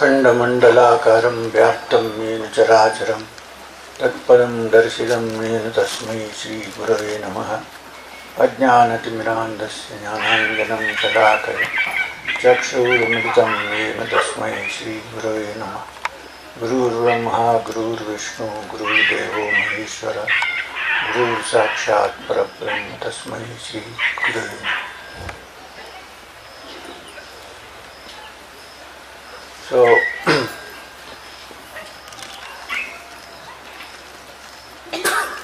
अखंडमंडलाकारं व्याप्तं येन चराचरं तत्पदं दर्शितं येन तस्मै श्री गुरवे नमः। अज्ञानतिमिरान्धस्य ज्ञानाञ्जनं शलाकया चक्षुरुन्मिलितं येन तस्मै श्री गुरवे नमः। गुरुर्ब्रह्मा गुरुर्विष्णु गुरुर्देवो महेश्वरः गुरुर्साक्षात् परब्रह्म तस्मै श्री गुरवे नमः। So,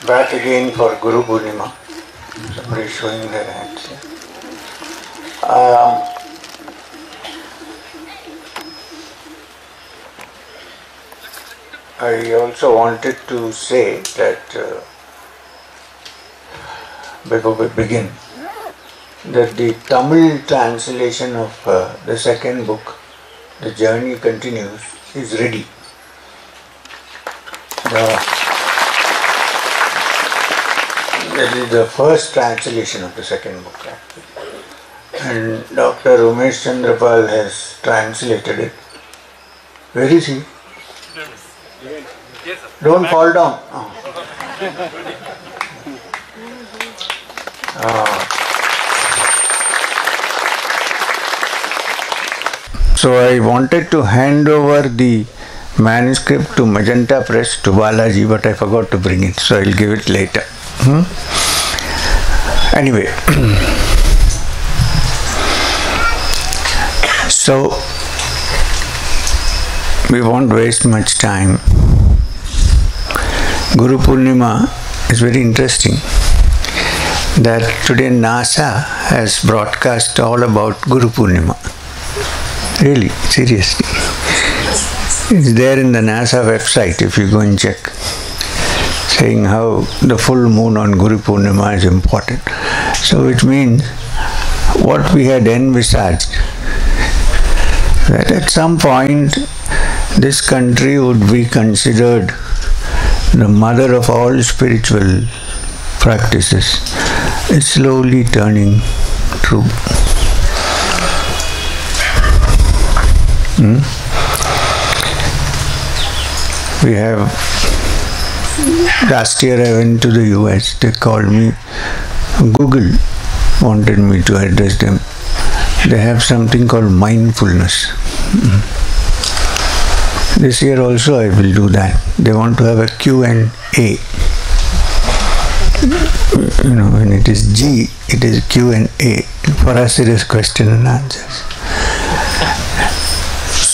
back again for Guru Poornima. Somebody is showing their hands here. I also wanted to say that before we begin, that the Tamil translation of the second book, The Journey Continues, is ready. That is the first translation of the second book, actually. And Dr. Umesh Chandrapal has translated it. Where is he? Yes, don't fall down. So I wanted to hand over the manuscript to Magenta Press to Balaji, but I forgot to bring it, so I'll give it later. Anyway, so we won't waste much time. Guru Poornima is very interesting. That today NASA has broadcast all about Guru Poornima. Really, seriously. It's there in the NASA website if you go and check, saying how the full moon on Guru Poornima is important. So it means what we had envisaged, that at some point this country would be considered the mother of all spiritual practices, is slowly turning true. We have, last year I went to the US, they called me, Google wanted me to address them. They have something called mindfulness. This year also I will do that. They want to have a Q&A. You know, when it is G, it is Q&A. For us it is question and answers.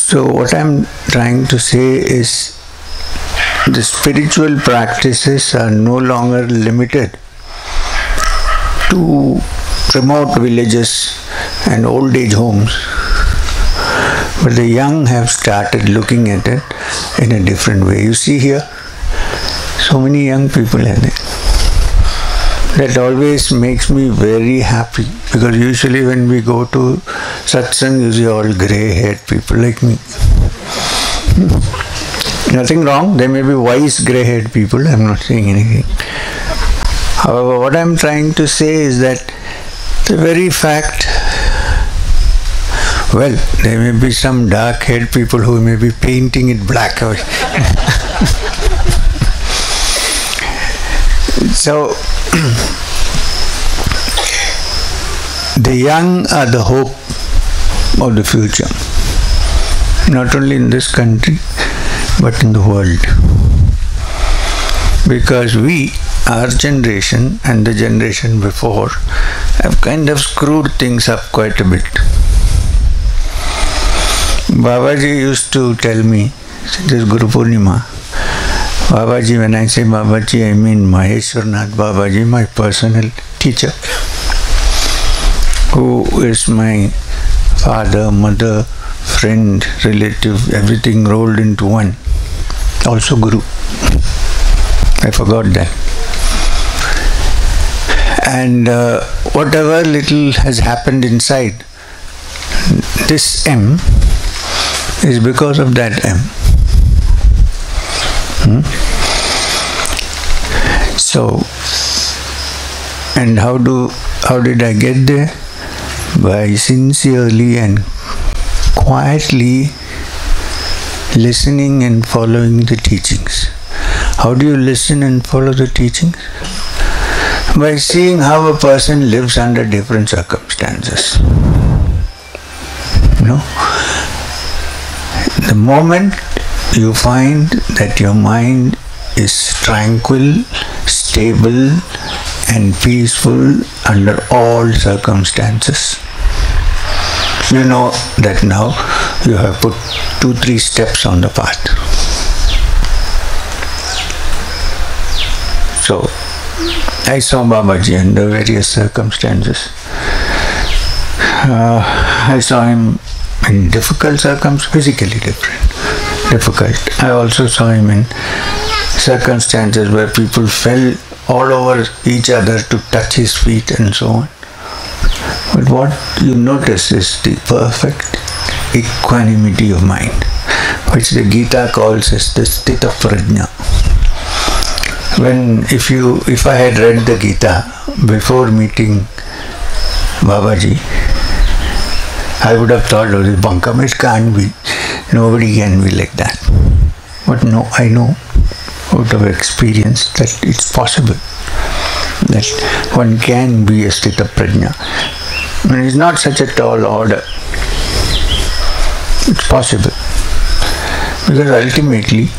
So what I'm trying to say is, the spiritual practices are no longer limited to remote villages and old age homes, but the young have started looking at it in a different way. You see here, so many young people are there. That always makes me very happy, because usually when we go to Satsang, you see all grey-haired people like me. Nothing wrong, there may be wise grey-haired people, I'm not saying anything. However, what I'm trying to say is that the very fact, well, there may be some dark-haired people who may be painting it black. So, the young are the hope of the future, not only in this country, but in the world. Because we, our generation and the generation before, have kind of screwed things up quite a bit. Babaji used to tell me, this Guru Poornima, Babaji, when I say Babaji, I mean Maheshwarnath Babaji, my personal teacher, who is my father, mother, friend, relative, everything rolled into one. Also Guru. I forgot that. And whatever little has happened inside, this M is because of that M. So, and how did I get there? By sincerely and quietly listening and following the teachings. How do you listen and follow the teachings? By seeing how a person lives under different circumstances. The moment you find that your mind is tranquil, stable and peaceful under all circumstances, you know that now you have put 2-3 steps on the path. So, I saw Babaji under various circumstances. I saw him in difficult circumstances, physically difficult. I also saw him in circumstances where people fell all over each other to touch his feet and so on. But what you notice is the perfect equanimity of mind, which the Gita calls as the Sthita Prajna. If I had read the Gita before meeting Babaji, I would have thought, oh, this bunkam, it can't be. Nobody can be like that. But no, I know out of experience that it's possible. That one can be a Sthita Prajna. And it's not such a tall order. It's possible. Because ultimately,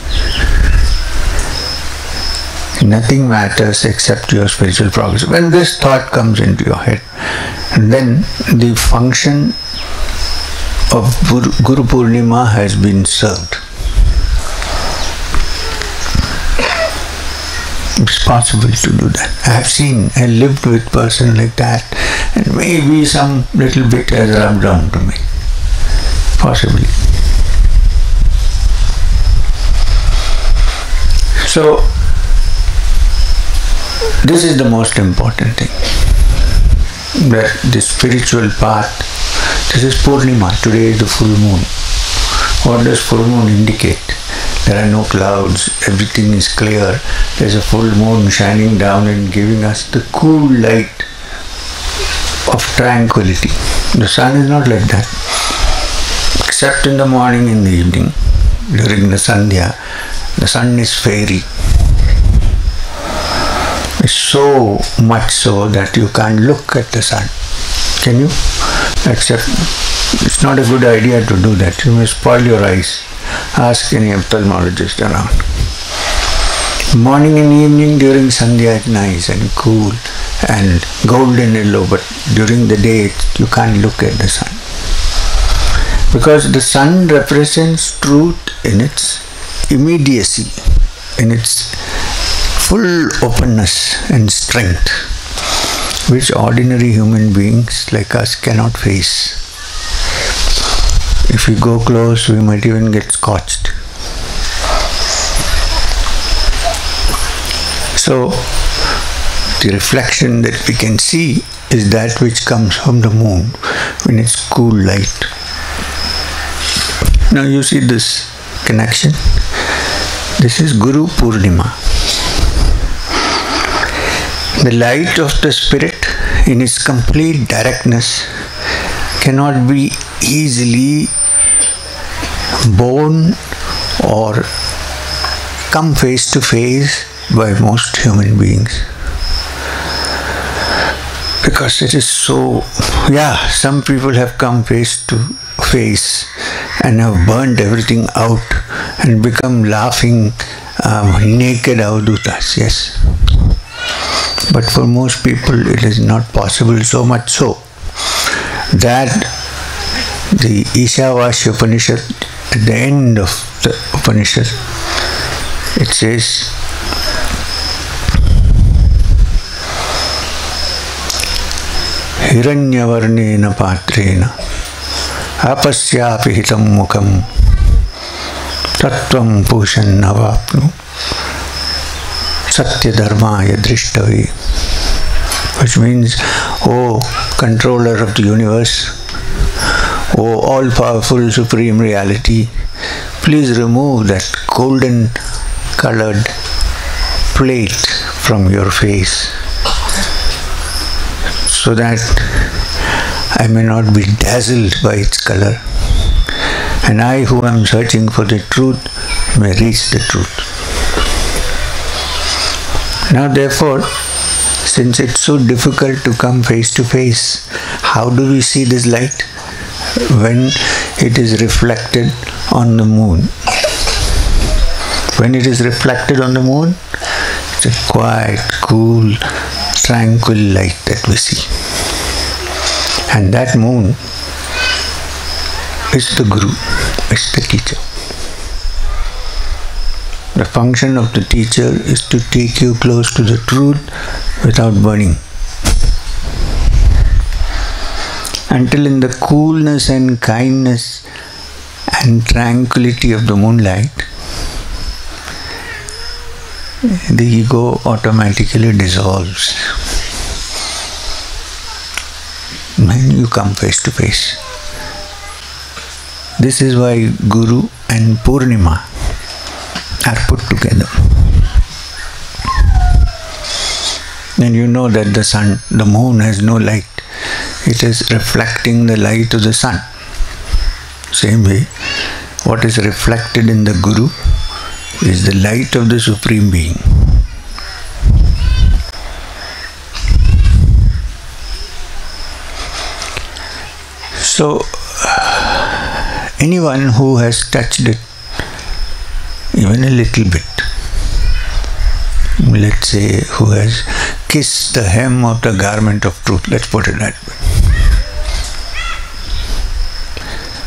nothing matters except your spiritual progress. When this thought comes into your head, then the function of Guru Poornima has been served. It's possible to do that. I lived with a person like that, and maybe some little bit has rubbed down to me. Possibly. So, this is the most important thing. That the spiritual path, this is Poornima, today is the full moon. What does full moon indicate? There are no clouds, everything is clear. There's a full moon shining down and giving us the cool light of tranquility. The sun is not like that. Except in the morning and the evening, during the Sandhya, the sun is fairy. It's so much so that you can't look at the sun. Can you? Except it's not a good idea to do that. You may spoil your eyes. Ask any ophthalmologist around. Morning and evening during Sandhya it's nice and cool and golden yellow, but during the day you can't look at the sun. Because the sun represents truth in its immediacy, in its full openness and strength, which ordinary human beings like us cannot face. If we go close, we might even get scorched. So, the reflection that we can see is that which comes from the moon in its cool light. Now you see this connection. This is Guru Poornima. The light of the spirit in its complete directness cannot be easily born or come face to face by most human beings. Because it is so, some people have come face to face and have burnt everything out and become laughing, naked avdutas, yes. But for most people it is not possible, so much so that the Ishavasya Upanishad, at the end of the Upanishad, it says, Hiranyavarnena patrena apasyapi hitam mukham tattvam pushan avapnu satya dharmaya drishtave, which means, O controller of the universe, O all-powerful supreme reality, please remove that golden colored plate from your face so that I may not be dazzled by its color and I who am searching for the truth may reach the truth. Now therefore, since it's so difficult to come face to face, how do we see this light? When it is reflected on the moon. When it is reflected on the moon, it's a quiet, cool, tranquil light that we see. And that moon is the Guru, is the teacher. The function of the teacher is to take you close to the truth without burning. Until in the coolness and kindness and tranquility of the moonlight, the ego automatically dissolves. When you come face to face. This is why Guru and Poornima are put together. And you know that the sun, the moon has no light. It is reflecting the light of the sun. Same way, what is reflected in the Guru is the light of the Supreme Being. So, anyone who has touched it, even a little bit, let's say who has kissed the hem of the garment of truth, let's put it that way.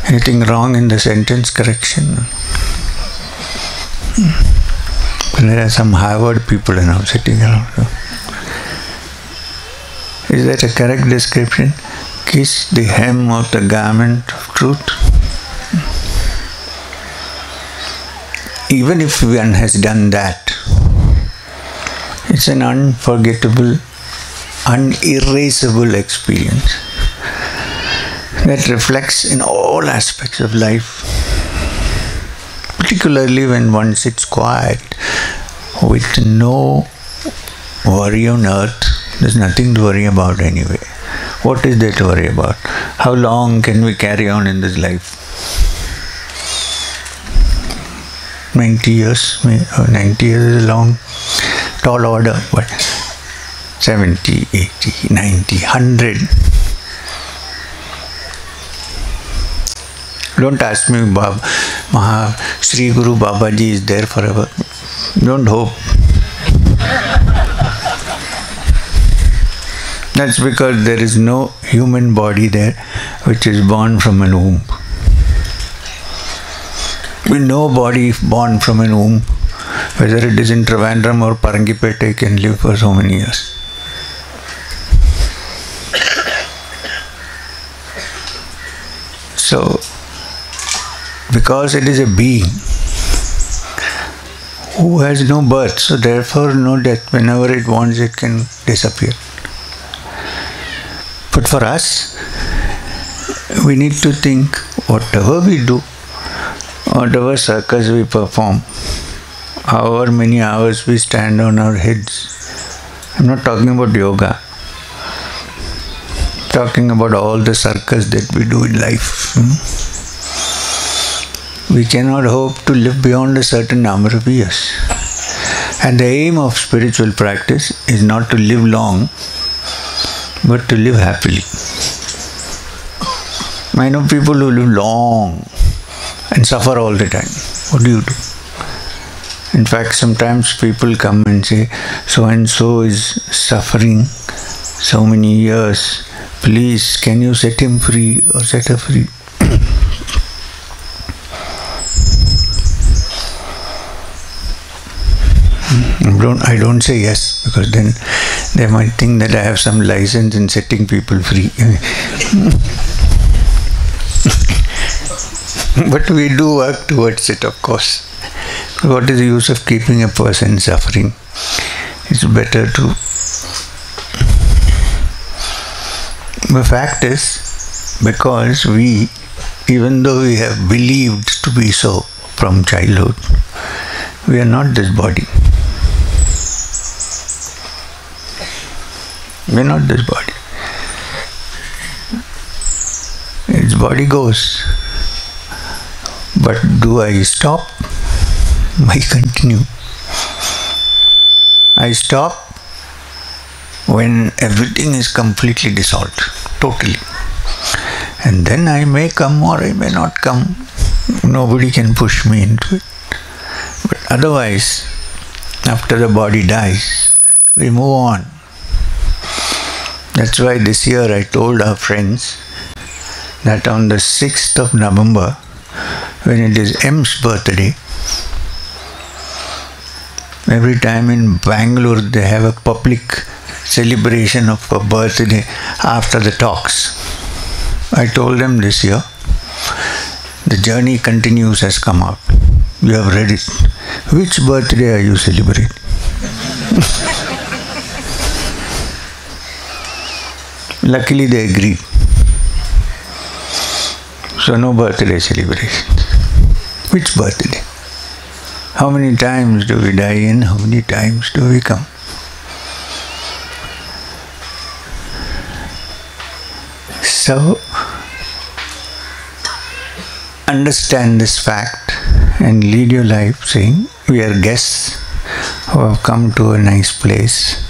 Anything wrong in the sentence correction? There are some Harvard people now sitting around. Is that a correct description? Kiss the hem of the garment of truth. Even if one has done that, it's an unforgettable, unerasable experience that reflects in all aspects of life, particularly when one sits quiet with no worry on earth. There's nothing to worry about anyway. What is there to worry about? How long can we carry on in this life? 90 years, 90 years is a long, tall order, but 70, 80, 90, 100. Don't ask me, Sri Guru Babaji is there forever. Don't hope. That's because there is no human body there which is born from an womb. With no body born from an womb, whether it is in Trivandrum or Parangipete, can live for so many years. So, because it is a being who has no birth, so therefore no death. Whenever it wants, it can disappear. But for us, we need to think whatever we do, whatever circus we perform, however many hours we stand on our heads. I'm not talking about yoga. I'm talking about all the circus that we do in life. We cannot hope to live beyond a certain number of years. And the aim of spiritual practice is not to live long, but to live happily. I know people who live long and suffer all the time. What do you do? In fact, sometimes people come and say, so and so is suffering so many years. Please, can you set him free or set her free? I don't say yes, because then they might think that I have some license in setting people free. But we do work towards it, of course. What is the use of keeping a person suffering? It's better to... The fact is, because we, even though we have believed to be so from childhood, we are not this body. We are not this body. Its body goes. But do I stop? I continue. I stop when everything is completely dissolved, totally. And then I may come or I may not come. Nobody can push me into it. But otherwise, after the body dies, we move on. That's why this year I told our friends that on the 6th of November, when it is M's birthday, every time in Bangalore they have a public celebration of a birthday after the talks. I told them this year, the journey continues has come out. You have read it. Which birthday are you celebrating? Luckily they agreed. So no birthday celebration. Which birthday? How many times do we die in? How many times do we come? So, understand this fact and lead your life saying, we are guests who have come to a nice place.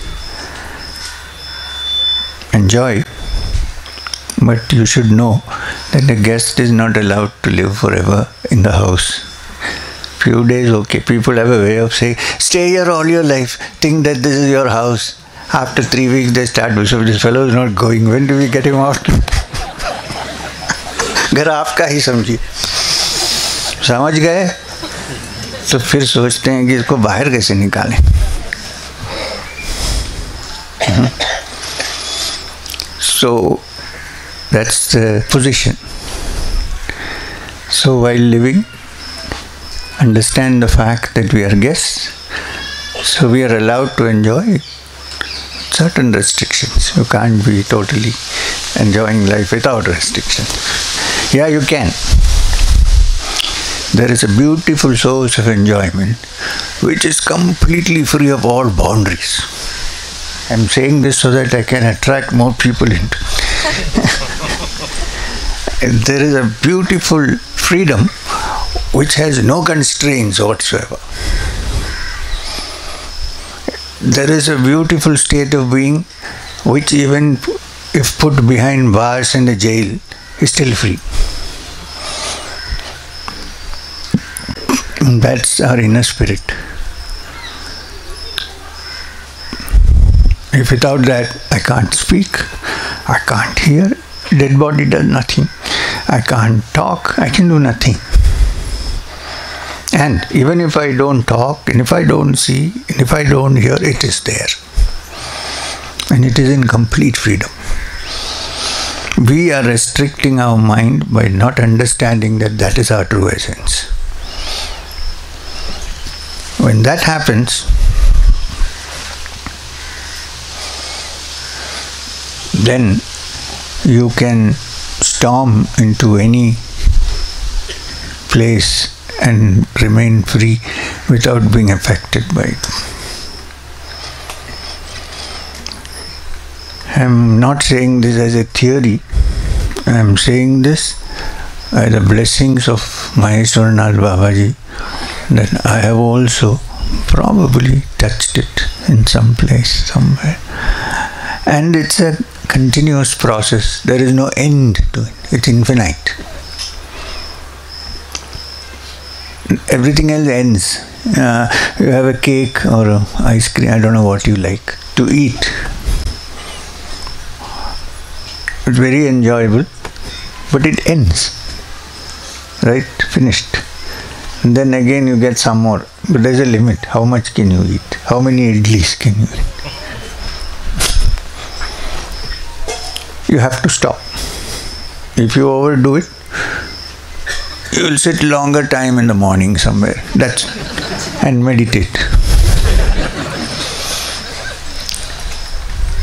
Enjoy, but you should know that the guest is not allowed to live forever in the house. Few days, okay. People have a way of saying, stay here all your life, think that this is your house. After 3 weeks they start, so this fellow is not going, when do we get him out? घर आपका ही समझिए, समझ गए तो फिर सोचते हैं कि इसको बाहर कैसे निकालें. So that's the position. So while living, understand the fact that we are guests, so we are allowed to enjoy certain restrictions. You can't be totally enjoying life without restrictions. Yeah, you can. There is a beautiful source of enjoyment which is completely free of all boundaries. I am saying this so that I can attract more people into it. There is a beautiful freedom which has no constraints whatsoever. There is a beautiful state of being which even if put behind bars in a jail is still free. That's our inner spirit. If without that I can't speak, I can't hear, dead body does nothing. I can't talk, I can do nothing. And even if I don't talk, and if I don't see, and if I don't hear, it is there. And it is in complete freedom. We are restricting our mind by not understanding that that is our true essence. When that happens, then you can storm into any place and remain free without being affected by it. I am not saying this as a theory. I am saying this as the blessings of Maheshwaranath Babaji, that I have also probably touched it in some place, somewhere. And it's a continuous process. There is no end to it. It's infinite. Everything else ends. You have a cake or a ice cream, I don't know what you like, to eat. It's very enjoyable, but it ends. Right? Finished. And then again you get some more. But there's a limit. How much can you eat? How many idlis can you eat? You have to stop. If you overdo it, you will sit longer time in the morning somewhere. And meditate.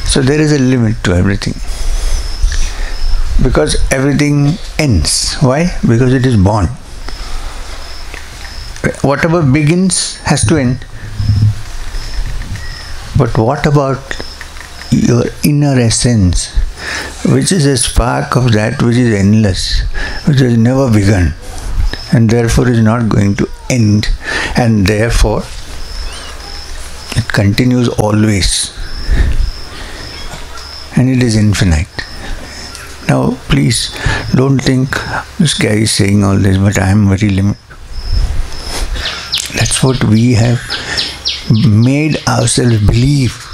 So there is a limit to everything. Because everything ends. Why? Because it is born. Whatever begins has to end. But what about your inner essence, which is a spark of that which is endless, which has never begun? and therefore is not going to end, and therefore it continues always, and it is infinite. Now please don't think this guy is saying all this, but I am very limited. That's what we have made ourselves believe.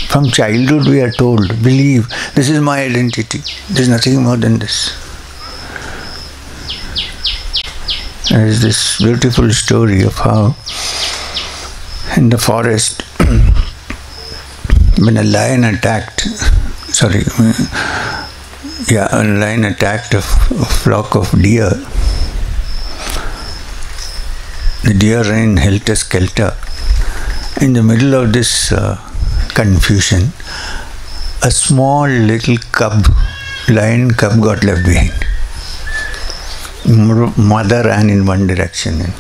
From childhood we are told, believe, this is my identity. There is nothing more than this. There is this beautiful story of how in the forest, when a lion attacked a flock of deer. The deer ran helter-skelter. In the middle of this confusion, a small little lion cub got left behind. Mother ran in one direction.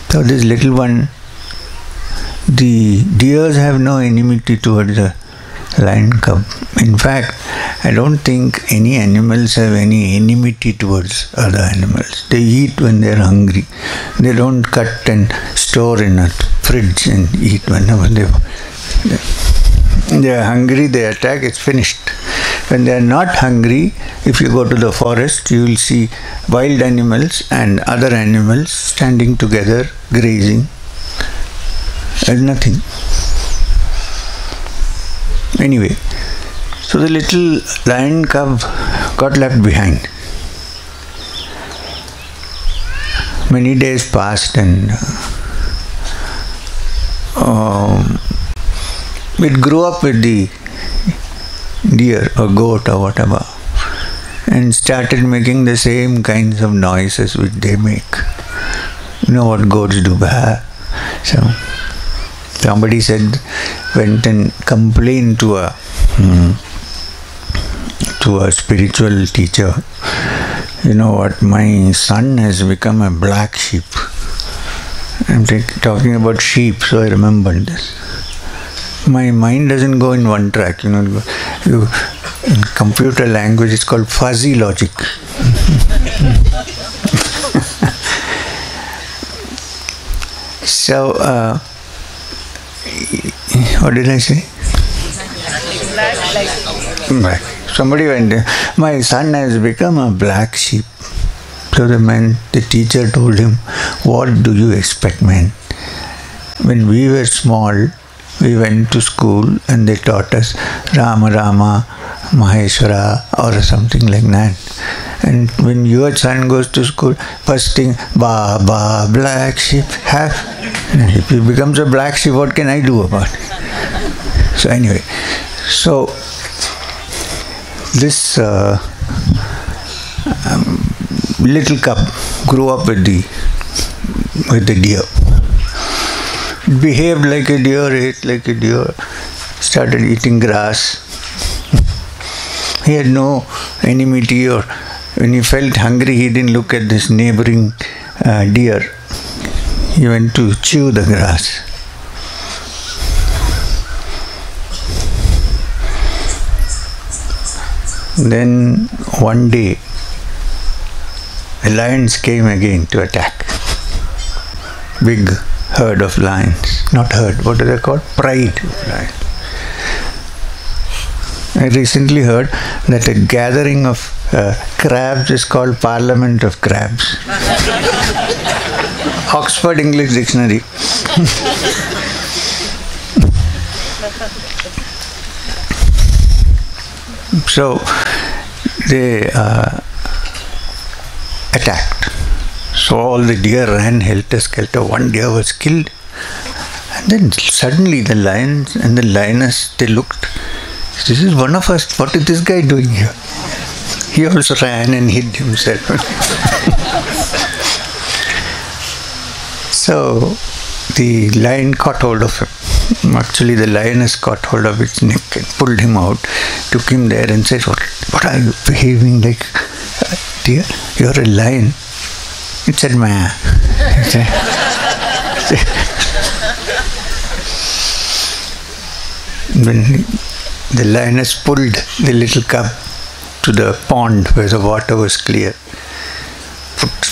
So this little one, the deers have no enmity towards the lion cub. In fact, I don't think any animals have any enmity towards other animals. They eat when they are hungry. They don't cut and store in a fridge and eat whenever they are hungry, they attack, it's finished. When they are not hungry, if you go to the forest, you will see wild animals and other animals standing together, grazing. There's nothing. Anyway, so the little lion cub got left behind. Many days passed and it grew up with the deer or goat or whatever and started making the same kinds of noises which they make. You know what goats do? So somebody went and complained to a spiritual teacher. You know what, my son has become a black sheep. I'm talking about sheep, so I remembered this. My mind doesn't go in one track. In computer language, it's called fuzzy logic. So, what did I say? Black. Somebody went there. My son has become a black sheep. So the teacher told him, what do you expect, man? When we were small, we went to school and they taught us Rama Rama, Maheshwara or something like that. And when your son goes to school, first thing, Baba, black sheep, if he becomes a black sheep, what can I do about it? So anyway, this little cub grew up with the deer. It behaved like a deer, ate like a deer, started eating grass. He had no enmity, or when he felt hungry, he didn't look at this neighboring deer. He went to chew the grass. Then one day, the lions came again to attack. Big herd of lions. Not herd, what are they called? Pride of lions. I recently heard that a gathering of crabs is called Parliament of Crabs. Oxford English Dictionary. So they attacked. So all the deer ran helter-skelter. One deer was killed. And then suddenly the lions and the lioness, they looked. This is one of us. What is this guy doing here? He also ran and hid himself. So the lion caught hold of him. Actually, the lioness caught hold of its neck and pulled him out, took him there and said, what are you behaving like? Dear, you're a lion. It said, "Meh." When the lioness pulled the little cub to the pond where the water was clear,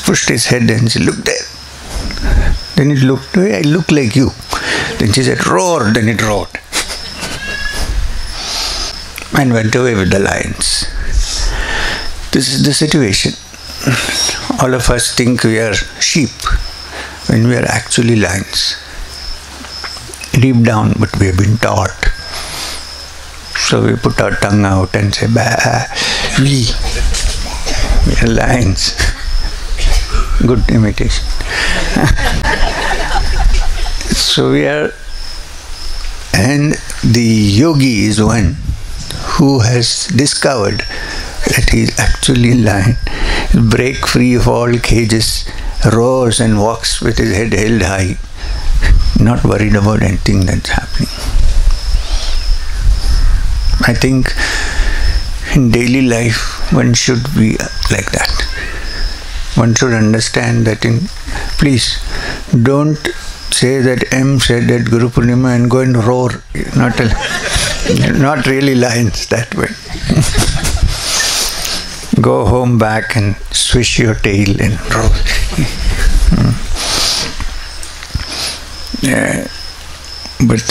pushed his head and said, "Look there." Then it looked, "I look like you." Then she said, "Roar." Then it roared. And went away with the lions. This is the situation. All of us think we are sheep when we are actually lions. Deep down, but we have been taught. So we put our tongue out and say, "Bah, we are lions." Good imitation. So we are, and the yogi is one who has discovered that he is actually lion. Break free of all cages, roars and walks with his head held high, not worried about anything that's happening. I think in daily life one should be like that. One should understand that please don't say that M said at Guru Poornima and go and roar. Not really lions that way. Go home back and swish your tail and roar. But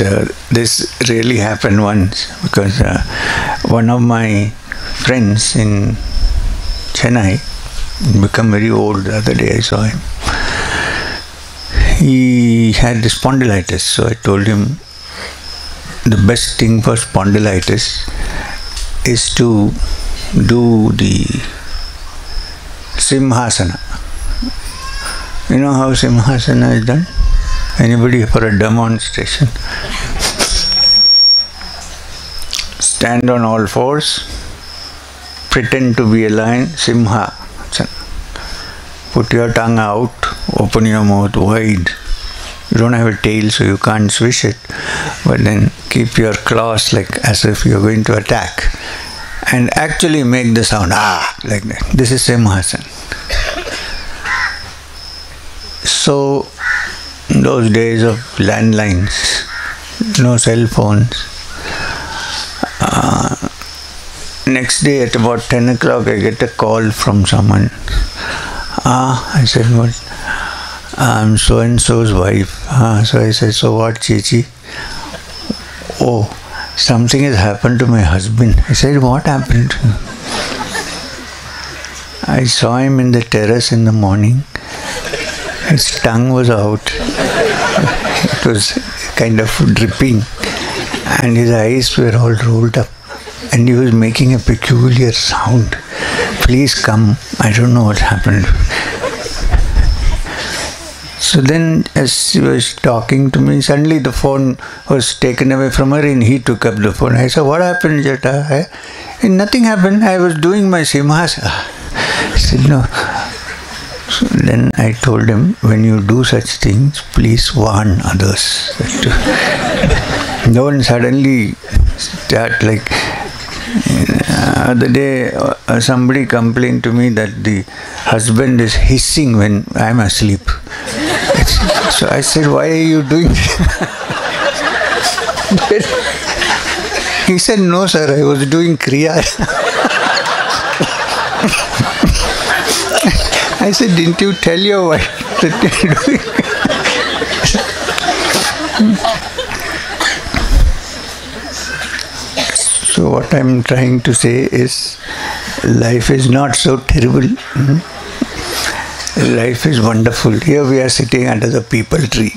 this really happened once because one of my friends in Chennai become very old. The other day I saw him. He had spondylitis, so I told him the best thing for spondylitis is to do the Simhasana. You know how Simhasana is done? Anybody for a demonstration? Stand on all fours, pretend to be a lion, Simha. Put your tongue out, open your mouth wide. You don't have a tail, so you can't swish it, but then keep your claws like as if you're going to attack, and actually make the sound like that. This is Simhasana. So, in those days of landlines, no cell phones, next day at about 10 o'clock I get a call from someone. I said, "What? I'm so and so's wife." So I said, "So what, Chichi?" "Oh, something has happened to my husband." I said, "What happened?" I saw him in the terrace in the morning. His tongue was out. It was kind of dripping. And his eyes were all rolled up. And he was making a peculiar sound. "Please come. I don't know what happened." So then as she was talking to me, suddenly the phone was taken away from her and he took up the phone. I said, "What happened, Jata?" "Nothing happened. I was doing my Simhasana." I said, "No." So then I told him, when you do such things, please warn others. Don't suddenly start like... The day somebody complained to me that the husband is hissing when I'm asleep. So I said, "Why are you doing this?" He said, "No sir, I was doing Kriya." I said, "Didn't you tell your wife that you're doing?" So what I'm trying to say is, life is not so terrible. Life is wonderful. Here we are sitting under the peepal tree.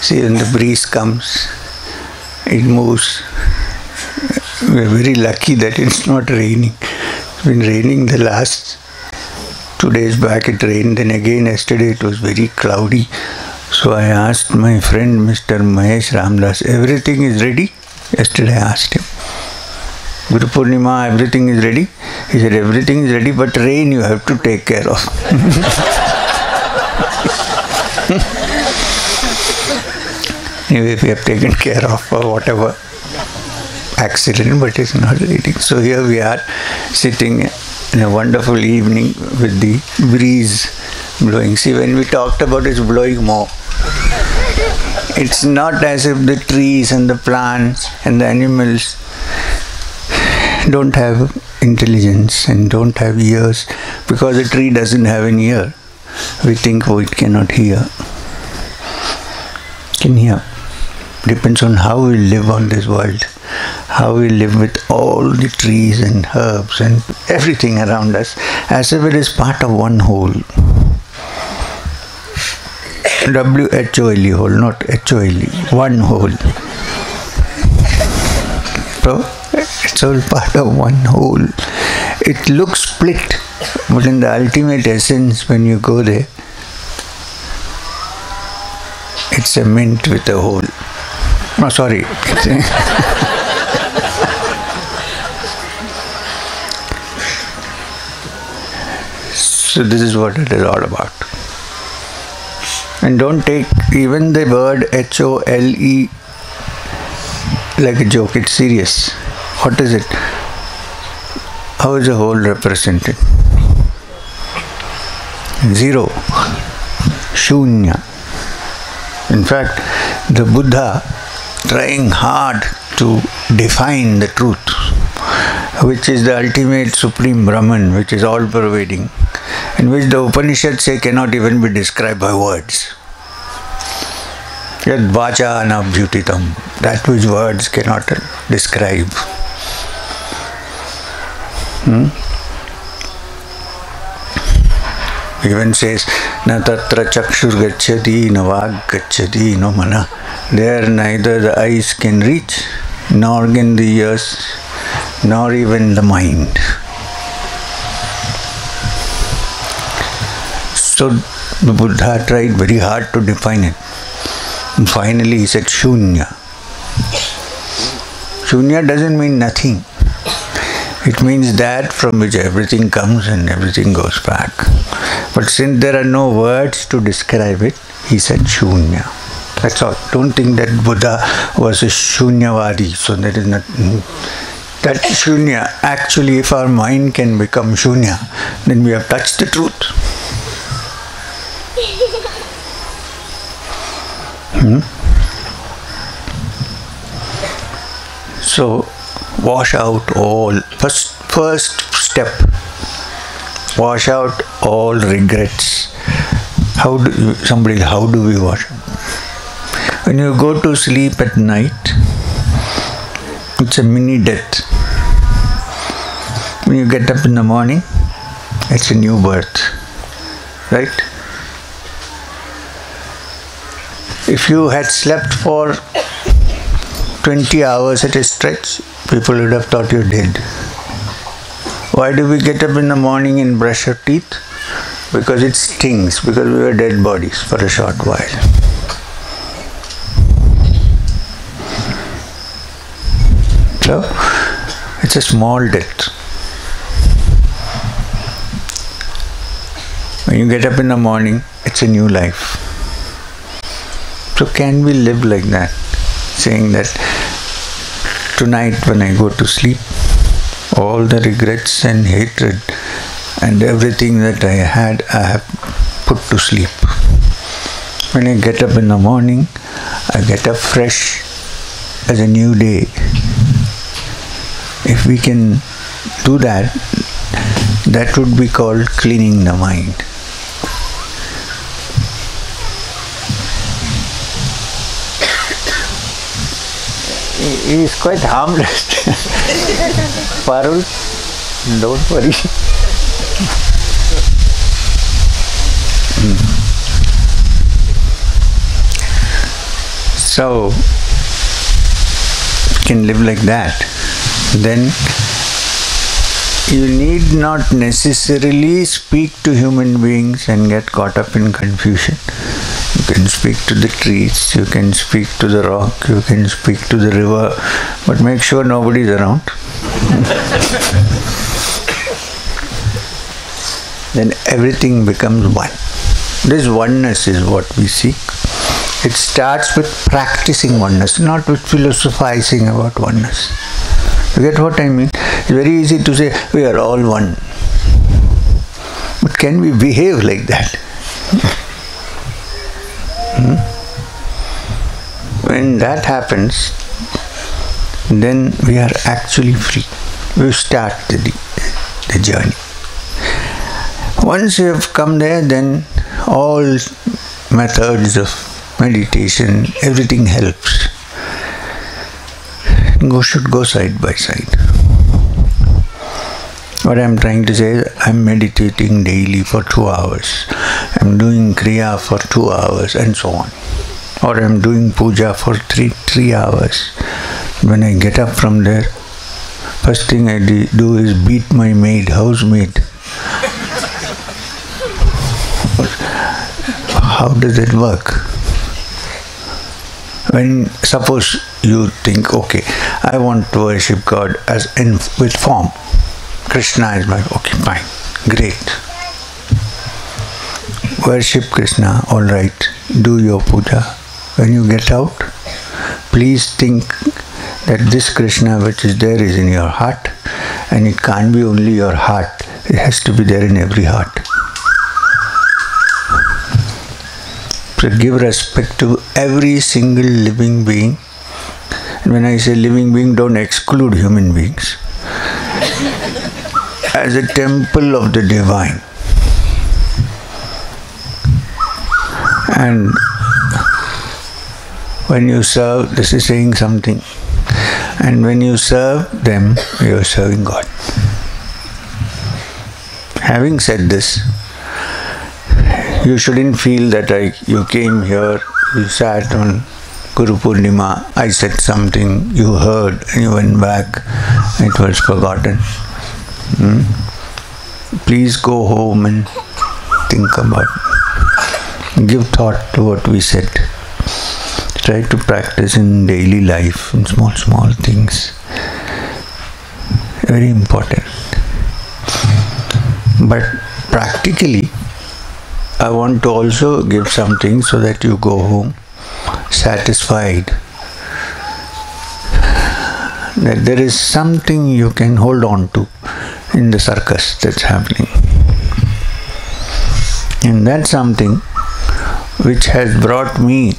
See, when the breeze comes, it moves. We are very lucky that it's not raining. It's been raining the last 2 days back. It rained, then again yesterday it was very cloudy. So I asked my friend Mr. Mahesh Ramdas, "Everything is ready?" Yesterday I asked him, "Guru Poornima, everything is ready?" He said, "Everything is ready, but rain you have to take care of." Anyway, we have taken care of for whatever accident, but it's not raining. So here we are sitting in a wonderful evening with the breeze blowing. See, when we talked about it's blowing more. It's not as if the trees and the plants and the animals don't have intelligence and don't have ears. Because a tree doesn't have an ear, we think, oh, it cannot hear. It can hear. Depends on how we live on this world, how we live with all the trees and herbs and everything around us, as if it is part of one whole. W-H-O-L-E, whole, not H-O-L-E, one whole. So, it's all part of one whole. It looks split, but in the ultimate essence, when you go there, it's a mint with a hole. No, sorry. So this is what it is all about. And don't take even the word H-O-L-E like a joke. It's serious. What is it? How is a whole represented? Zero. Shunya. In fact, the Buddha, trying hard to define the truth, which is the ultimate supreme Brahman, which is all pervading, in which the Upanishads say cannot even be described by words. Yad vacha anabhyutitam, that which words cannot describe. Even says, na tatra chakshur gacchati, na vag gacchati, no mana. There neither the eyes can reach, nor can the ears, nor even the mind. So the Buddha tried very hard to define it. And finally he said Shunya. Shunya doesn't mean nothing. It means that from which everything comes and everything goes back. But since there are no words to describe it, he said Shunya. That's all. Don't think that Buddha was a Shunyavadi. So that is not... That Shunya, actually if our mind can become Shunya, then we have touched the truth. So, wash out all, first step, wash out all regrets. How do we wash out? When you go to sleep at night, it's a mini death. When you get up in the morning, it's a new birth, right? If you had slept for 20 hours at a stretch, people would have thought you dead. Why do we get up in the morning and brush our teeth? Because it stings, because we were dead bodies for a short while. So, it's a small death. When you get up in the morning, it's a new life. So can we live like that? Saying that tonight when I go to sleep, all the regrets and hatred and everything that I had, I have put to sleep. When I get up in the morning, I get up fresh as a new day. If we can do that, that would be called cleaning the mind. He is quite harmless. Parul, don't worry. So, you can live like that. Then you need not necessarily speak to human beings and get caught up in confusion. You can speak to the trees, you can speak to the rock, you can speak to the river, but make sure nobody is around. Then everything becomes one. This oneness is what we seek. It starts with practicing oneness, not with philosophizing about oneness. You get what I mean? It's very easy to say, we are all one. But can we behave like that? When that happens, then we are actually free. you start the journey. Once you have come there, then all methods of meditation, everything helps. Should go side by side. What I am trying to say is, I am meditating daily for 2 hours. I am doing Kriya for 2 hours and so on. Or I am doing Puja for 3 hours. When I get up from there, first thing I do is beat my housemaid. How does it work? When suppose you think, okay, I want to worship God with form. Krishna is my, okay, fine, great. Worship Krishna, alright, do your puja. When you get out, please think that this Krishna which is there is in your heart, and it can't be only your heart, it has to be there in every heart. So give respect to every single living being. And when I say living being, don't exclude human beings. As a temple of the divine. And when you serve, this is saying something. And when you serve them, you are serving God. Having said this, you shouldn't feel that you came here, you sat on Guru Poornima, I said something, you heard, and you went back, it was forgotten. Please go home and think about it. Give thought to what we said. Try to practice in daily life, in small things. Very important. But practically, I want to also give something so that you go home satisfied that there is something you can hold on to in the circus that's happening. And that's something which has brought me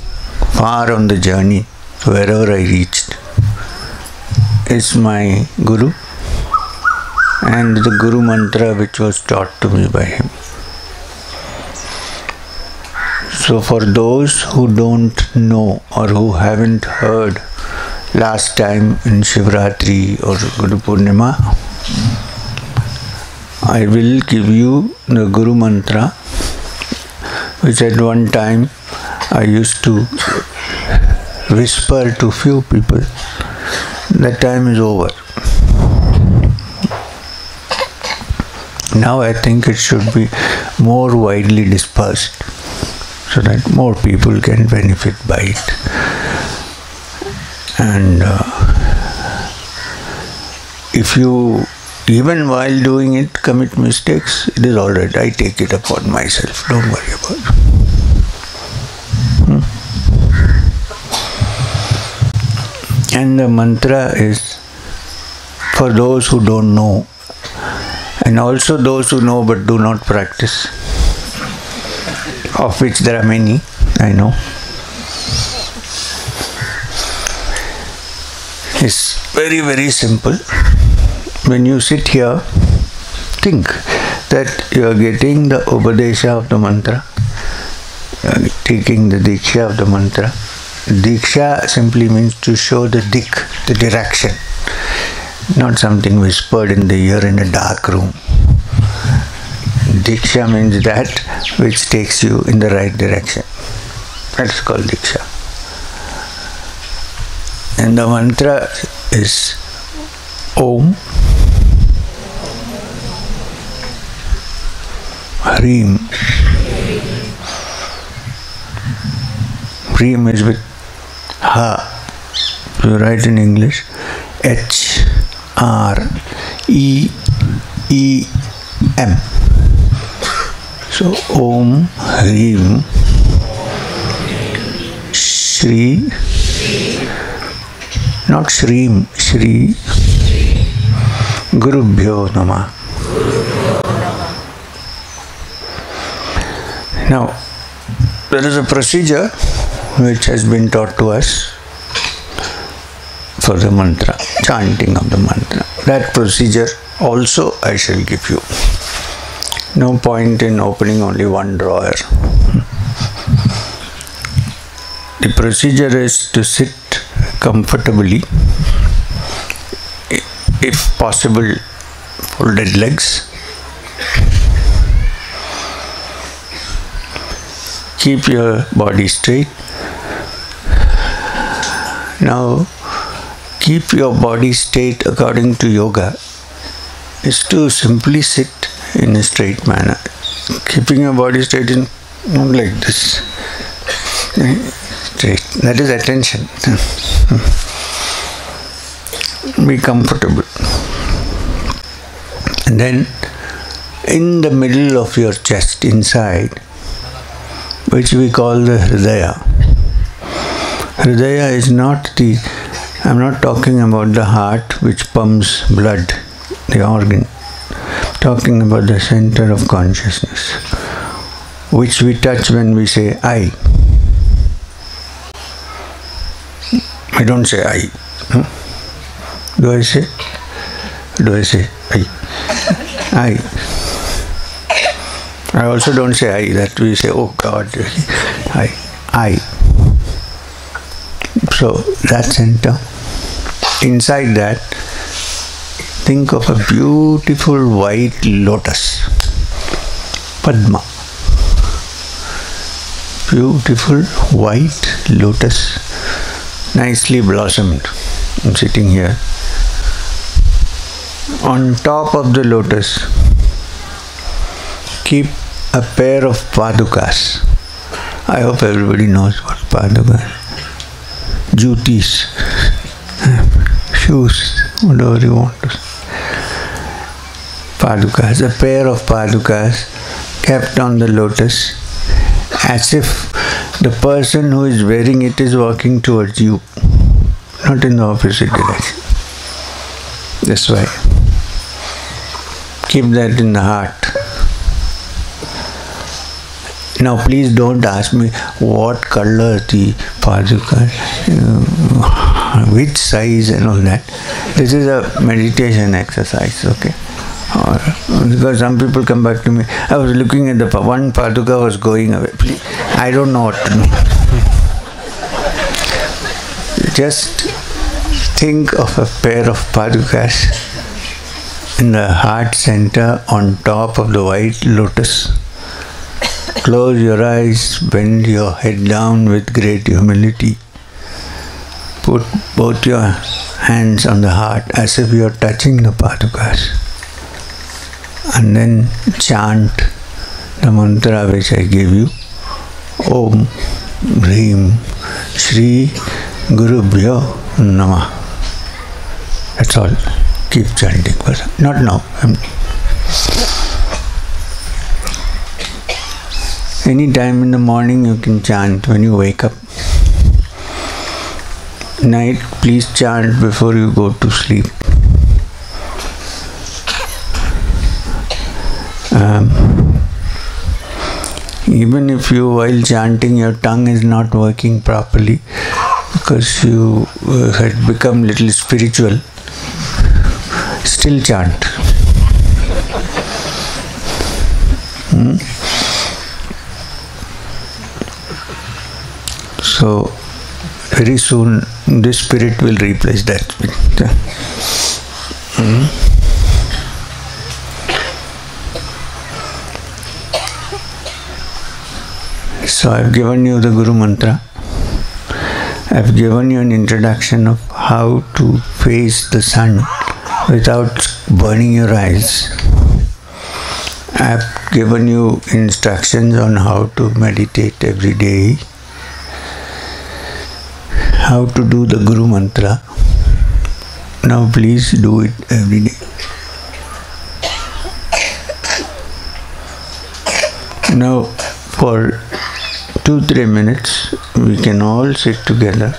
far on the journey to wherever I reached. It's my Guru and the Guru mantra which was taught to me by him. So for those who don't know or who haven't heard last time in Shivratri or Guru Poornima, I will give you the Guru mantra, which at one time I used to whisper to few people. That time is over. Now I think it should be more widely dispersed so that more people can benefit by it. And if you, even while doing it, commit mistakes, it is alright. I take it upon myself. Don't worry about it. And the mantra is for those who don't know, and also those who know but do not practice, of which there are many, I know. It's very, very simple. When you sit here, think that you are getting the Upadesha of the mantra, taking the Diksha of the mantra. Diksha simply means to show the dik, the direction, not something whispered in the ear in a dark room. Diksha means that which takes you in the right direction. That's called Diksha. And the mantra is Om Hrim. Hrim is with Ha. You write in English H-R-E-E-M. So Om Hrim Shri, not Shreem, Shri Gurubhyo Namah. Now, there is a procedure which has been taught to us. for the mantra, chanting of the mantra. That procedure also I shall give you. No point in opening only one drawer. The procedure is to sit comfortably, if possible, folded legs. Keep your body straight. Now, keep your body straight according to yoga is to simply sit in a straight manner. Keeping your body straight is not like this. Straight. That is attention. Be comfortable. And then, in the middle of your chest, inside, which we call the Hridaya. Hridaya is not the, I am not talking about the heart which pumps blood, the organ. Talking about the center of consciousness, which we touch when we say I. I don't say I. Do I say? Do I say I? I also don't say I, that we say, oh God, I. So that center, inside that, think of a beautiful white lotus, Padma. Beautiful white lotus, nicely blossomed. I'm sitting here. On top of the lotus, keep a pair of padukas. I hope everybody knows what padukas are. Jutis, shoes, whatever you want to say. Padukas, a pair of padukas kept on the lotus, as if the person who is wearing it is walking towards you, not in the opposite direction. That's why. Keep that in the heart. Now please don't ask me what color the padukas, which size and all that. This is a meditation exercise, okay? Because some people come back to me, I was looking at the one paduka was going away. Please, I don't know what to do. Just think of a pair of padukas in the heart center on top of the white lotus. Close your eyes, bend your head down with great humility. Put both your hands on the heart as if you are touching the padukas. And then chant the mantra which I gave you. Om Hrim Shri Guru Poornima. That's all. Keep chanting. Not now. Any time in the morning you can chant when you wake up. Night, please chant before you go to sleep. Even if you, while chanting, your tongue is not working properly because you had become little spiritual, still chant. So, very soon this spirit will replace that spirit. So I've given you the Guru Mantra. I've given you an introduction of how to face the sun without burning your eyes. I've given you instructions on how to meditate every day, how to do the Guru Mantra. Now please do it every day. Now for 2-3 minutes we can all sit together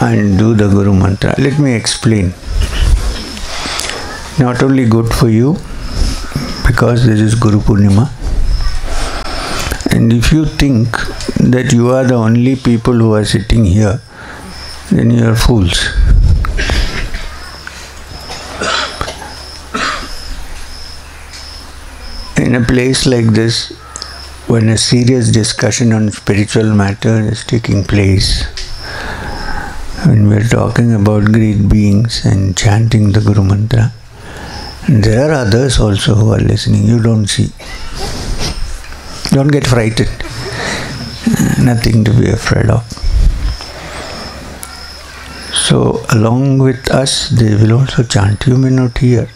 and do the Guru Mantra. Let me explain. Not only good for you, because this is Guru Poornima, and if you think that you are the only people who are sitting here, then you are fools. in a place like this, when a serious discussion on spiritual matter is taking place, when we are talking about great beings and chanting the Guru Mantra, there are others also who are listening. You don't see. Don't get frightened. Nothing to be afraid of. So, along with us, they will also chant. You may not hear.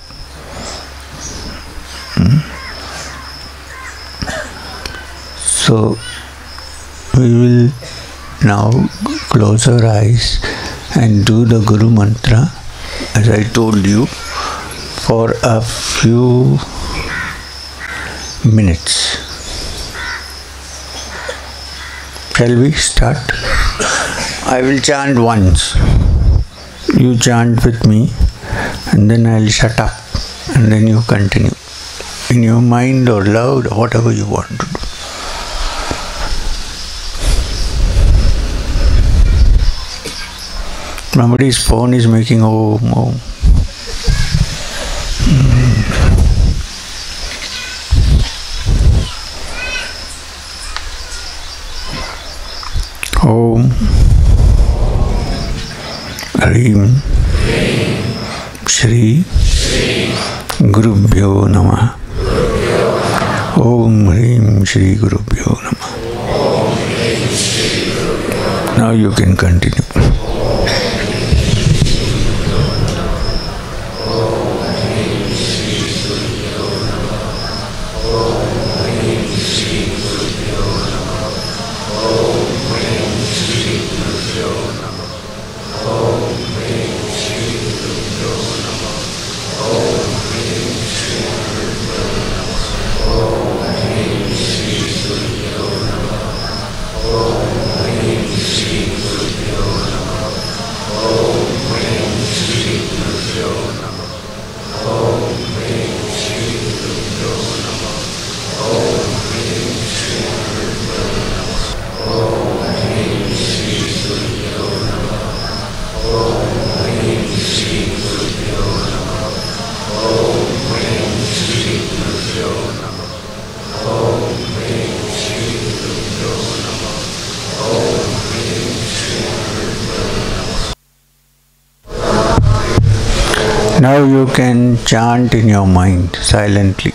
So, we will now close our eyes and do the Guru Mantra, as I told you, for a few minutes. Shall we start? I will chant once. You chant with me, and then I will shut up, and then you continue. In your mind or loud, or whatever you want to do. Somebody's phone is making Om. Om Hrim Shri Gurubhyo Namah. Om Hrim Shri Gurubhyo Namah. Now you can continue. Now you can chant in your mind silently.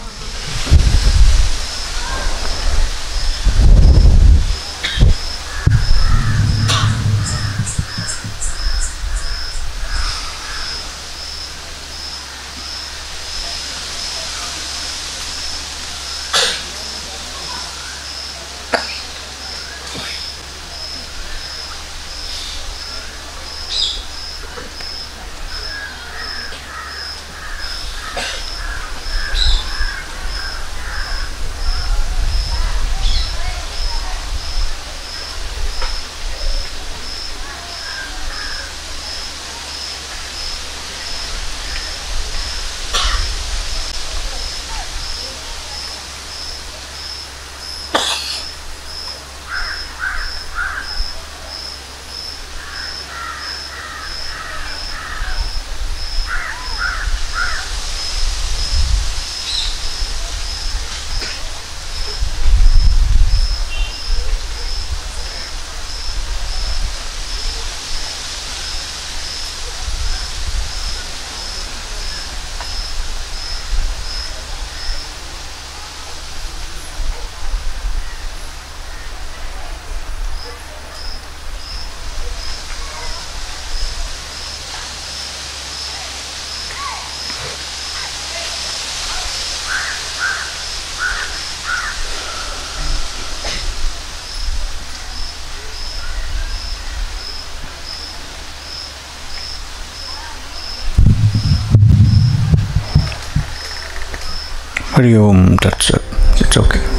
Hari Om Tat Sat. It's okay.